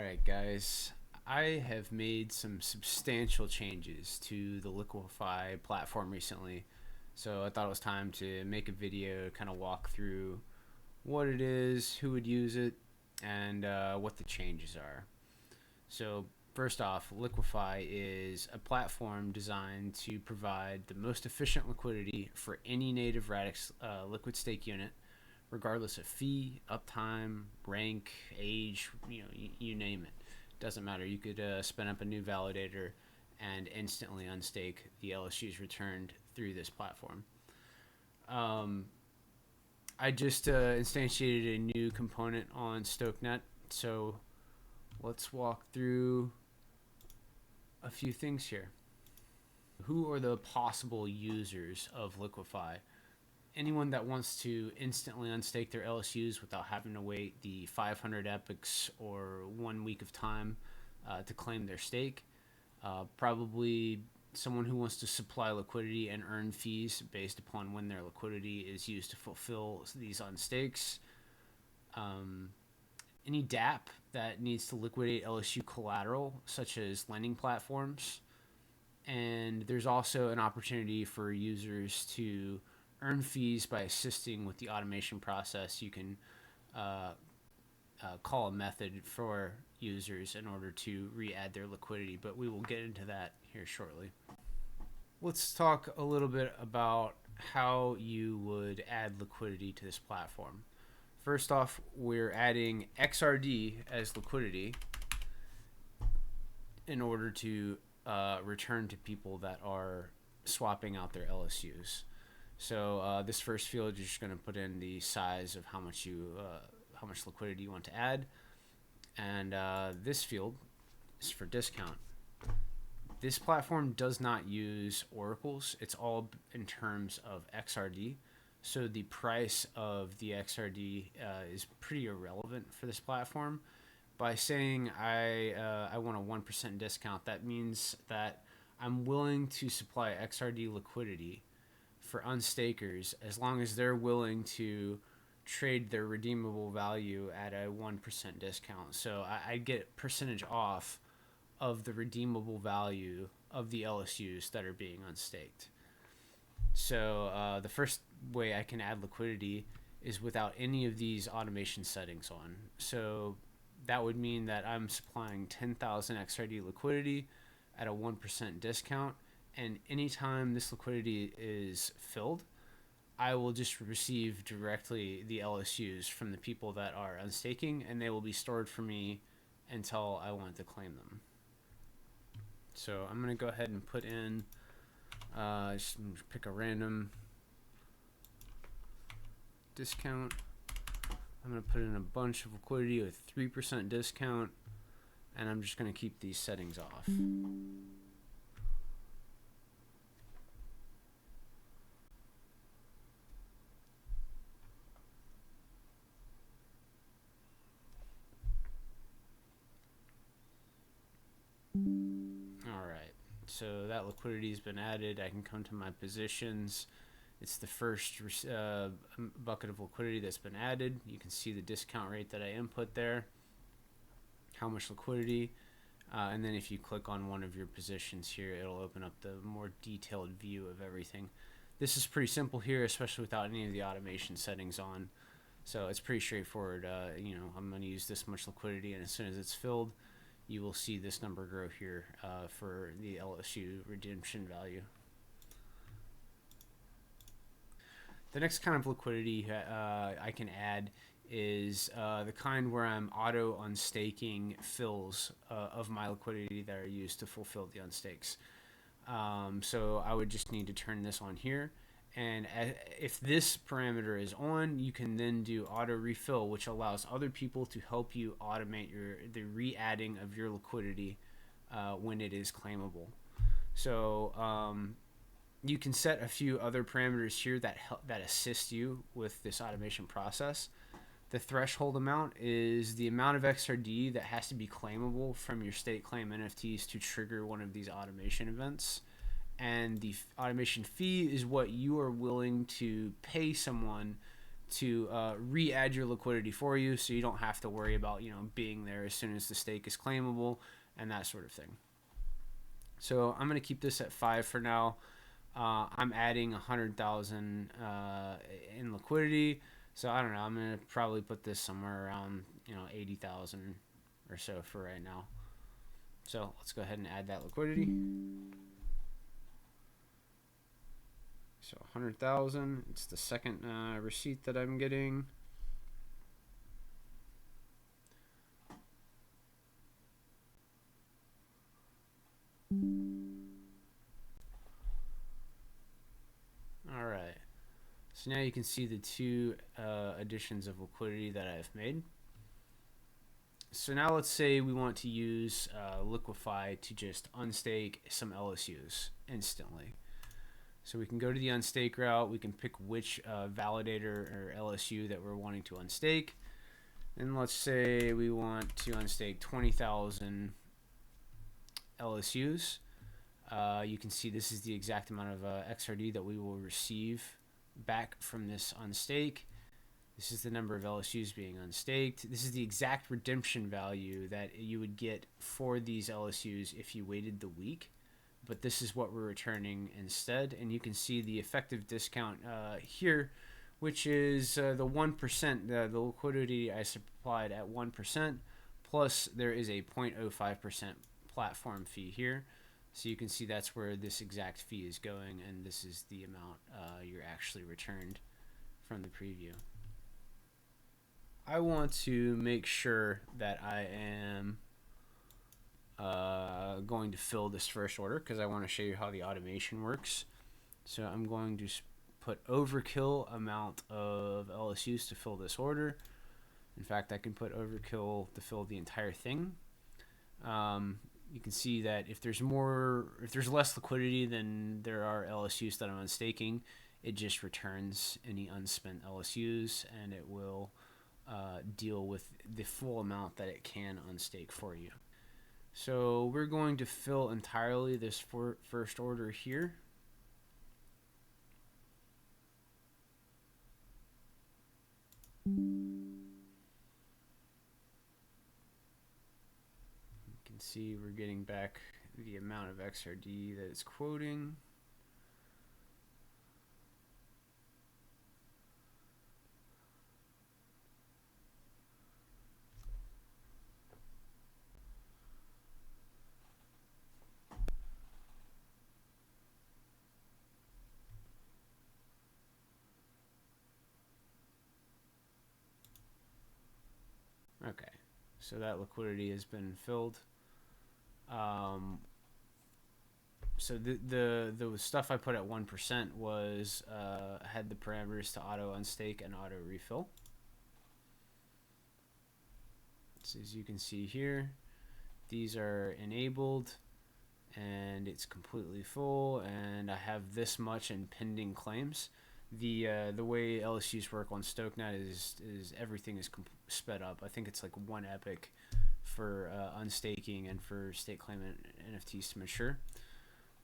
Alright guys, I have made some substantial changes to the Liquify platform recently, so I thought it was time to make a video, kind of walk through what it is, who would use it, and what the changes are. So first off, Liquify is a platform designed to provide the most efficient liquidity for any native Radix liquid stake unit, regardless of fee, uptime, rank, age, you name it. Doesn't matter. You could spin up a new validator and instantly unstake the LSUs returned through this platform. I just instantiated a new component on StokeNet, so let's walk through a few things here. Who are the possible users of Liquify? Anyone that wants to instantly unstake their LSUs without having to wait the 500 epochs or 1 week of time to claim their stake. Probably someone who wants to supply liquidity and earn fees based upon when their liquidity is used to fulfill these unstakes. Any DApp that needs to liquidate LSU collateral, such as lending platforms. And there's also an opportunity for users to earn fees by assisting with the automation process. You can call a method for users in order to re-add their liquidity, but we will get into that here shortly. Let's talk a little bit about how you would add liquidity to this platform. First off, we're adding XRD as liquidity in order to return to people that are swapping out their LSUs. So this first field, you're just going to put in the size of how much liquidity you want to add, and this field is for discount. This platform does not use oracles. It's all in terms of XRD, so the price of the XRD is pretty irrelevant for this platform. By saying I want a 1% discount, that means that I'm willing to supply XRD liquidity for unstakers as long as they're willing to trade their redeemable value at a 1% discount. So I get percentage off of the redeemable value of the LSUs that are being unstaked. So the first way I can add liquidity is without any of these automation settings on. So that would mean that I'm supplying 10,000 XRD liquidity at a 1% discount, and anytime this liquidity is filled, I will just receive directly the LSUs from the people that are unstaking, and they will be stored for me until I want to claim them. So I'm going to go ahead and put in, just pick a random discount. I'm going to put in a bunch of liquidity with 3% discount, and I'm just going to keep these settings off. Alright, so that liquidity has been added. I can come to my positions. It's the first bucket of liquidity that's been added. You can see the discount rate that I input there, how much liquidity, and then if you click on one of your positions here, it'll open up the more detailed view of everything. This is pretty simple here, especially without any of the automation settings on. So it's pretty straightforward. I'm going to use this much liquidity, and as soon as it's filled, you will see this number grow here for the LSU redemption value. The next kind of liquidity I can add is the kind where I'm auto unstaking fills of my liquidity that are used to fulfill the unstakes. So I would just need to turn this on here, and if this parameter is on, you can then do auto refill, which allows other people to help you automate the re-adding of your liquidity when it is claimable. So you can set a few other parameters here that assist you with this automation process. The threshold amount is the amount of XRD that has to be claimable from your state claim NFTs to trigger one of these automation events. And the automation fee is what you are willing to pay someone to re-add your liquidity for you, so you don't have to worry about being there as soon as the stake is claimable and that sort of thing. So I'm going to keep this at 5 for now. I'm adding 100,000 in liquidity, so I don't know. I'm going to probably put this somewhere around 80,000 or so for right now. So let's go ahead and add that liquidity. So 100,000. It's the second receipt that I'm getting. All right. So now you can see the two additions of liquidity that I've made. So now let's say we want to use Liquify to just unstake some LSUs instantly. So we can go to the unstake route. We can pick which validator or LSU that we're wanting to unstake. And let's say we want to unstake 20,000 LSUs. You can see this is the exact amount of XRD that we will receive back from this unstake. This is the number of LSUs being unstaked. This is the exact redemption value that you would get for these LSUs if you waited the week. But this is what we're returning instead. And you can see the effective discount here, which is the 1%, the liquidity I supplied at 1%, plus there is a 0.05% platform fee here. So you can see that's where this exact fee is going, and this is the amount you're actually returned from the preview. I want to make sure that I am going to fill this first order because I want to show you how the automation works. So I'm going to put overkill amount of LSUs to fill this order. In fact, I can put overkill to fill the entire thing. You can see that if there's less liquidity than there are LSUs that I'm unstaking, it just returns any unspent LSUs, and it will deal with the full amount that it can unstake for you. So we're going to fill entirely this first order here. You can see we're getting back the amount of XRD that it's quoting. Okay, so that liquidity has been filled. So the stuff I put at 1% was had the parameters to auto unstake and auto refill. So as you can see here, these are enabled, and it's completely full, and I have this much in pending claims. The way LSUs work on StokeNet is everything is sped up. I think it's like 1 epic for unstaking and for stake claim NFTs to mature.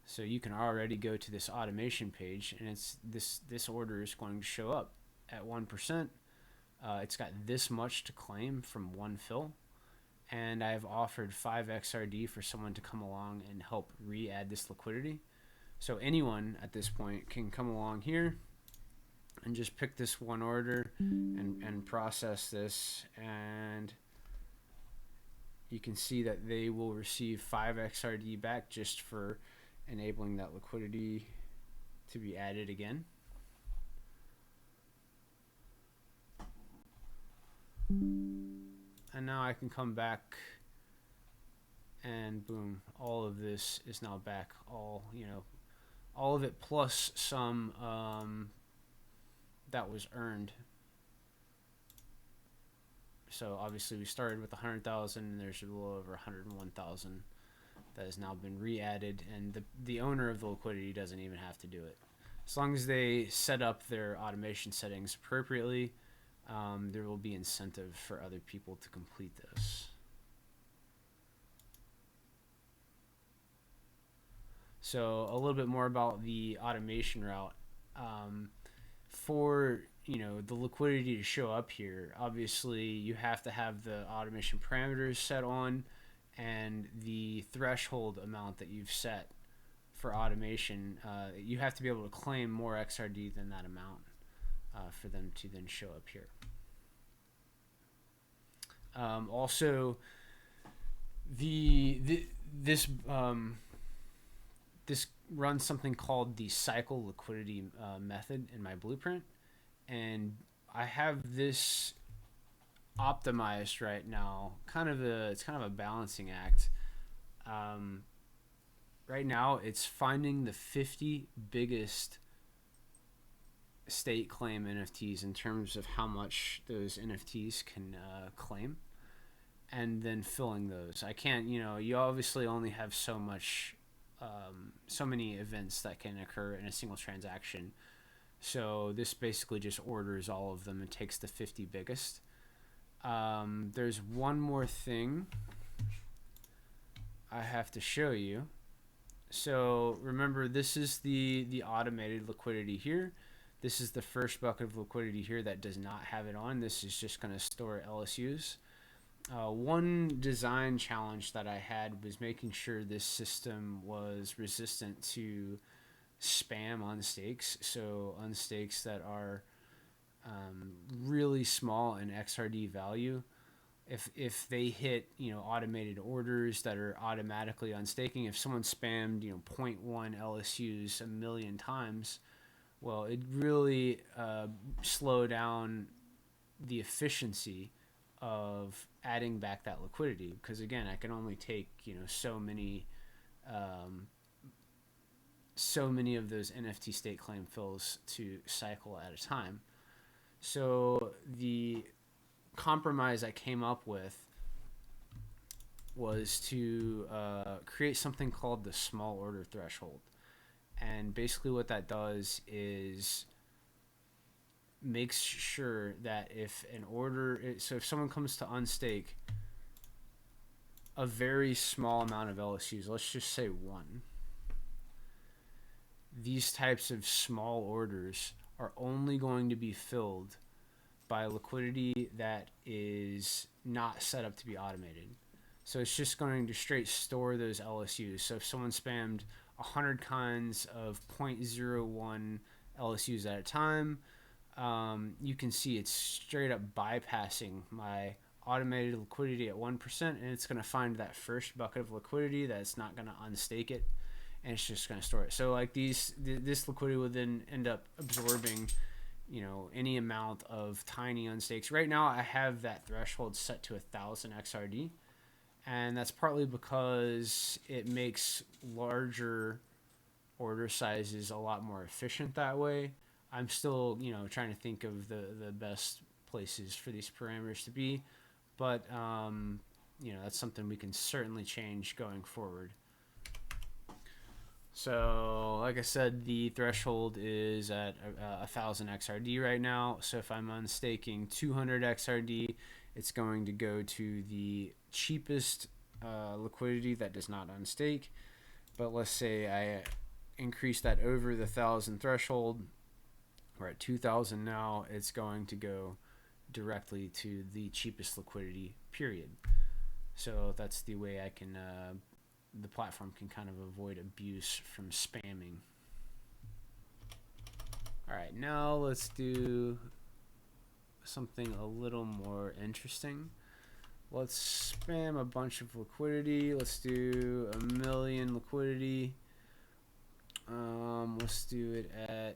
So you can already go to this automation page, and it's this order is going to show up at 1%. It's got this much to claim from 1 fill, and I've offered 5 XRD for someone to come along and help re-add this liquidity. So anyone at this point can come along here and just pick this one order and process this, and you can see that they will receive 5 XRD back just for enabling that liquidity to be added again. And now I can come back, and boom, all of this is now back. All of it plus some that was earned. So obviously we started with 100,000, and there's a little over 101,000 that has now been re-added, and the owner of the liquidity doesn't even have to do it. As long as they set up their automation settings appropriately, there will be incentive for other people to complete this. So a little bit more about the automation route. For the liquidity to show up here, obviously you have to have the automation parameters set on, and the threshold amount that you've set for automation, you have to be able to claim more XRD than that amount for them to then show up here. Also, this runs something called the cycle liquidity method in my blueprint, and I have this optimized right now. It's kind of a balancing act. Right now, it's finding the 50 biggest state claim NFTs in terms of how much those NFTs can claim, and then filling those. I can't, you obviously only have so many events that can occur in a single transaction. So this basically just orders all of them and takes the 50 biggest. There's one more thing I have to show you. So remember, this is the automated liquidity here. This is the first bucket of liquidity here that does not have it on. This is just going to store LSUs. One design challenge that I had was making sure this system was resistant to spam unstakes. So unstakes that are really small in XRD value, if they hit automated orders that are automatically unstaking, if someone spammed 0.1 LSUs a million times, well, it really slow down the efficiency of adding back that liquidity, because again, I can only take so many of those NFT state claim fills to cycle at a time. So the compromise I came up with was to create something called the small order threshold. And basically what that does is makes sure that if an order, so if someone comes to unstake a very small amount of LSUs, let's just say 1, these types of small orders are only going to be filled by liquidity that is not set up to be automated. So it's just going to straight store those LSUs. So if someone spammed 100 kinds of 0.01 LSUs at a time, you can see it's straight up bypassing my automated liquidity at 1%, and it's going to find that first bucket of liquidity that's not going to unstake it, and it's just going to store it. So like this liquidity will then end up absorbing any amount of tiny unstakes. Right now I have that threshold set to 1,000 XRD, and that's partly because it makes larger order sizes a lot more efficient that way. I'm still trying to think of the best places for these parameters to be, but that's something we can certainly change going forward. So like I said, the threshold is at 1,000 XRD right now. So if I'm unstaking 200 XRD, it's going to go to the cheapest liquidity that does not unstake. But let's say I increase that over the 1,000 threshold. We're at 2,000 now. It's going to go directly to the cheapest liquidity, period. So that's the way I can the platform can kind of avoid abuse from spamming. All right, now let's do something a little more interesting. Let's spam a bunch of liquidity. Let's do 1 million liquidity. Let's do it at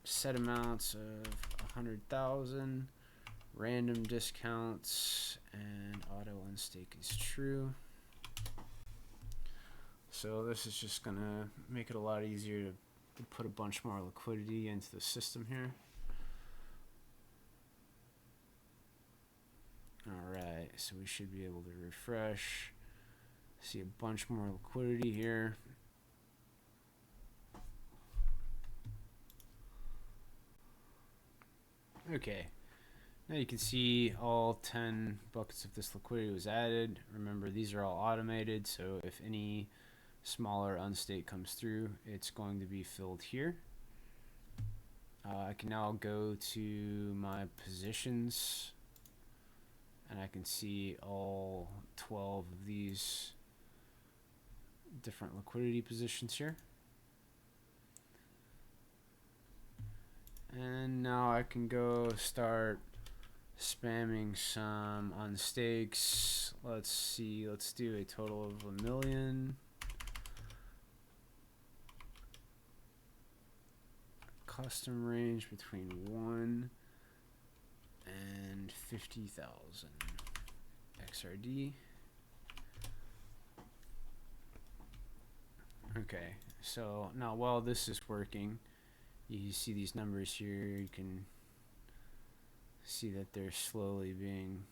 set amounts of 100,000. Random discounts, and auto unstake is true. So this is just gonna make it a lot easier to put a bunch more liquidity into the system here. Alright, so we should be able to refresh, see a bunch more liquidity here. Okay, now you can see all 10 buckets of this liquidity was added. Remember, these are all automated, so if any smaller unstake comes through, it's going to be filled here. I can now go to my positions, and I can see all 12 of these different liquidity positions here. And now I can go start spamming some on stakes. Let's see, let's do a total of 1 million. Custom range between 1 and 50,000 XRD. Okay, so now while this is working, you see these numbers here. You can see that they're slowly being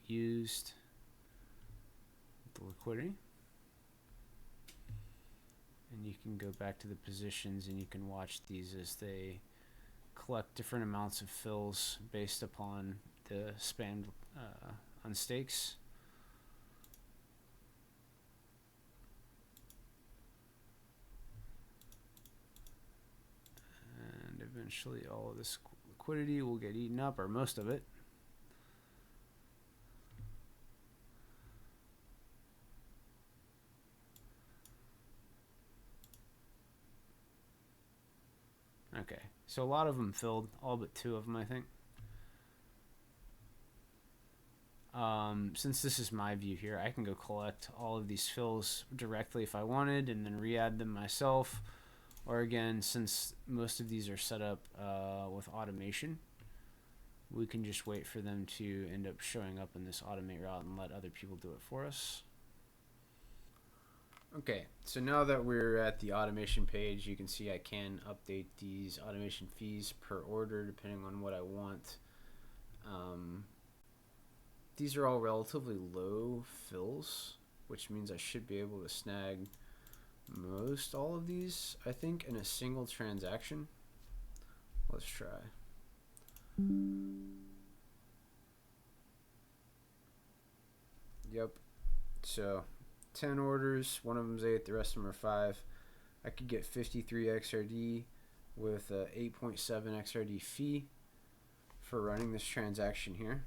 used, the liquidity. And you can go back to the positions and you can watch these as they collect different amounts of fills based upon the spam on stakes. And eventually all of this liquidity will get eaten up, or most of it. Okay, so a lot of them filled, all but 2 of them, I think. Since this is my view here, I can go collect all of these fills directly if I wanted, and then re-add them myself. Or again, since most of these are set up with automation, we can just wait for them to end up showing up in this automate route and let other people do it for us. Okay, so now that we're at the automation page, you can see I can update these automation fees per order depending on what I want. These are all relatively low fills, which means I should be able to snag most all of these, I think, in a single transaction. Let's try. Yep. So 10 orders, one of them's 8, the rest of them are 5. I could get 53 XRD with a 8.7 XRD fee for running this transaction here.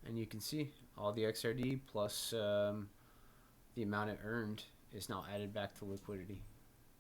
And you can see all the XRD plus the amount it earned is now added back to liquidity.